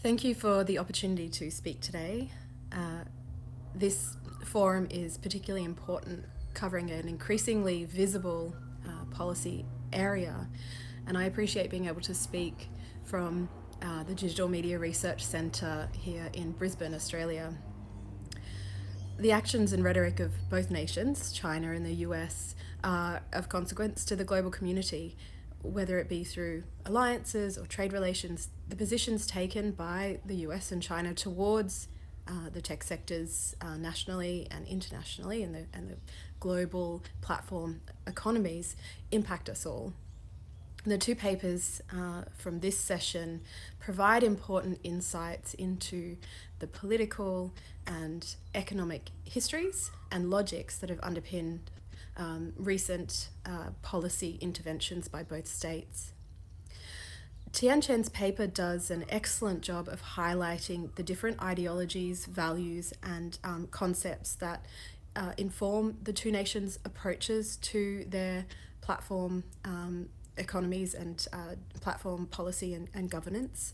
Thank you for the opportunity to speak today. This forum is particularly important, covering an increasingly visible policy area, and I appreciate being able to speak from the Digital Media Research Centre here in Brisbane, Australia. The actions and rhetoric of both nations, China and the US, are of consequence to the global community, whether it be through alliances or trade relations. The positions taken by the US and China towards the tech sectors nationally and internationally and the global platform economies impact us all. The two papers from this session provide important insights into the political and economic histories and logics that have underpinned recent policy interventions by both states. Tianchen's paper does an excellent job of highlighting the different ideologies, values, and concepts that inform the two nations' approaches to their platform economies and platform policy and governance.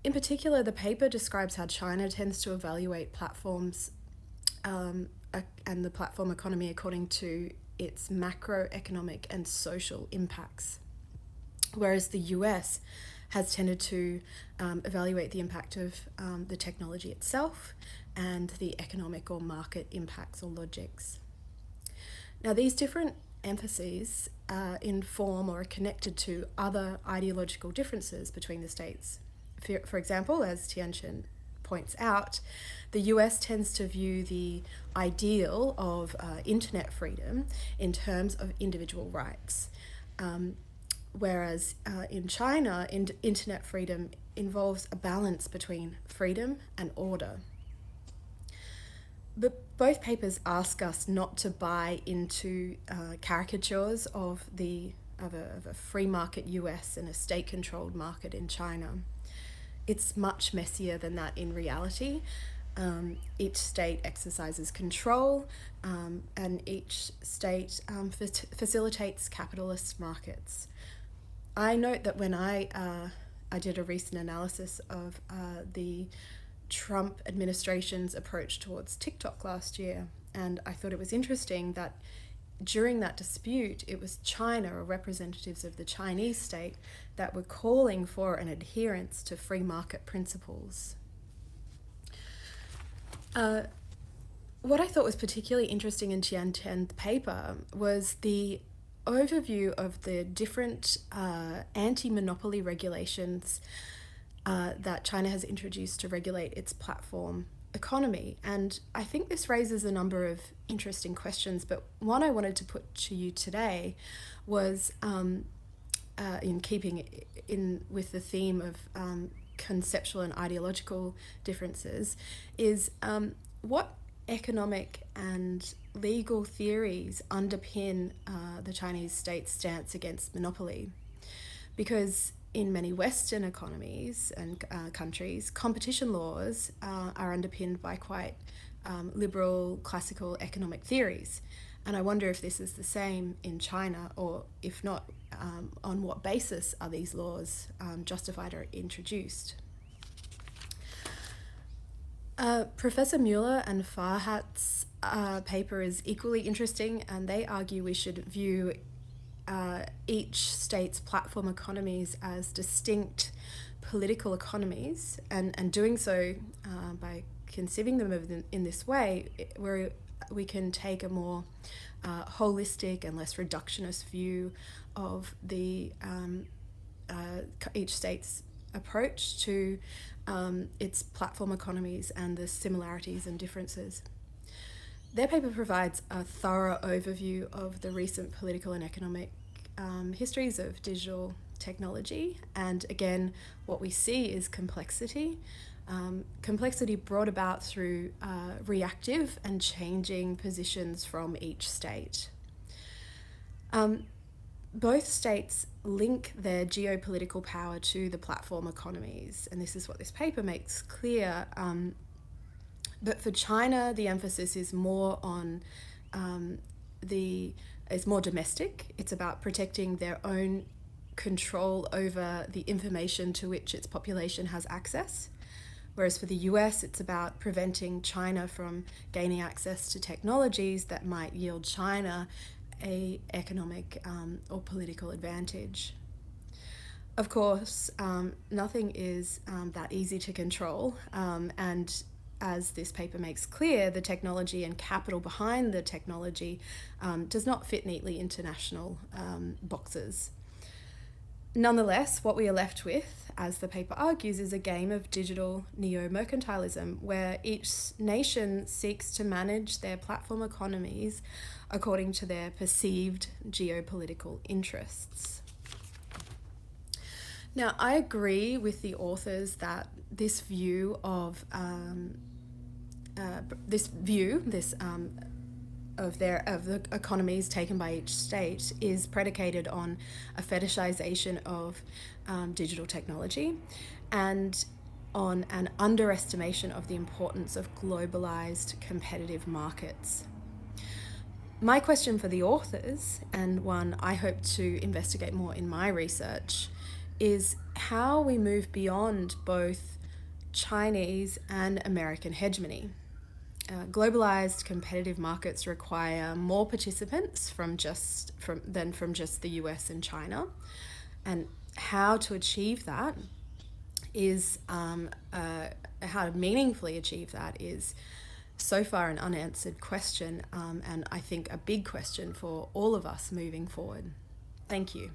In particular, the paper describes how China tends to evaluate platforms and the platform economy according to its macroeconomic and social impacts, whereas the US has tended to evaluate the impact of the technology itself and the economic or market impacts or logics. Now, these different emphases inform or are connected to other ideological differences between the states. For example, as Tianchen points out, the US tends to view the ideal of internet freedom in terms of individual rights, whereas in China, internet freedom involves a balance between freedom and order. But both papers ask us not to buy into caricatures of a free market US and a state-controlled market in China. It's much messier than that in reality. Each state exercises control, and each state facilitates capitalist markets. I note that when I did a recent analysis of the Trump administration's approach towards TikTok last year, and I thought it was interesting that during that dispute, it was China or representatives of the Chinese state that were calling for an adherence to free market principles. What I thought was particularly interesting in Tianchen's paper was the overview of the different anti-monopoly regulations that China has introduced to regulate its platform economy. And I think this raises a number of interesting questions, but one I wanted to put to you today was in keeping with the theme of conceptual and ideological differences, is what economic and legal theories underpin the Chinese state's stance against monopoly. Because in many Western economies and countries, competition laws are underpinned by quite liberal classical economic theories. And I wonder if this is the same in China, or if not, on what basis are these laws justified or introduced? Professor Mueller and Farhat's paper is equally interesting, and they argue we should view each state's platform economies as distinct political economies, and doing so by conceiving them in this way, where we can take a more holistic and less reductionist view of the each state's approach to its platform economies and the similarities and differences. Their paper provides a thorough overview of the recent political and economic histories of digital technology, and again, what we see is complexity. Complexity brought about through reactive and changing positions from each state. Both states link their geopolitical power to the platform economies, and this is what this paper makes clear. But for China, the emphasis is more on is more domestic. It's about protecting their own control over the information to which its population has access. Whereas for the US, it's about preventing China from gaining access to technologies that might yield China a economic or political advantage. Of course, nothing is that easy to control, and as this paper makes clear, the technology and capital behind the technology does not fit neatly into national boxes. Nonetheless, what we are left with, as the paper argues, is a game of digital neo-mercantilism where each nation seeks to manage their platform economies according to their perceived geopolitical interests. Now, I agree with the authors that this view of of the economies taken by each state is predicated on a fetishization of digital technology and on an underestimation of the importance of globalized competitive markets. My question for the authors, and one I hope to investigate more in my research, is how we move beyond both Chinese and American hegemony. Globalized competitive markets require more participants than from just the US and China, and how to achieve that is how to meaningfully achieve that is so far an unanswered question, and I think a big question for all of us moving forward. Thank you.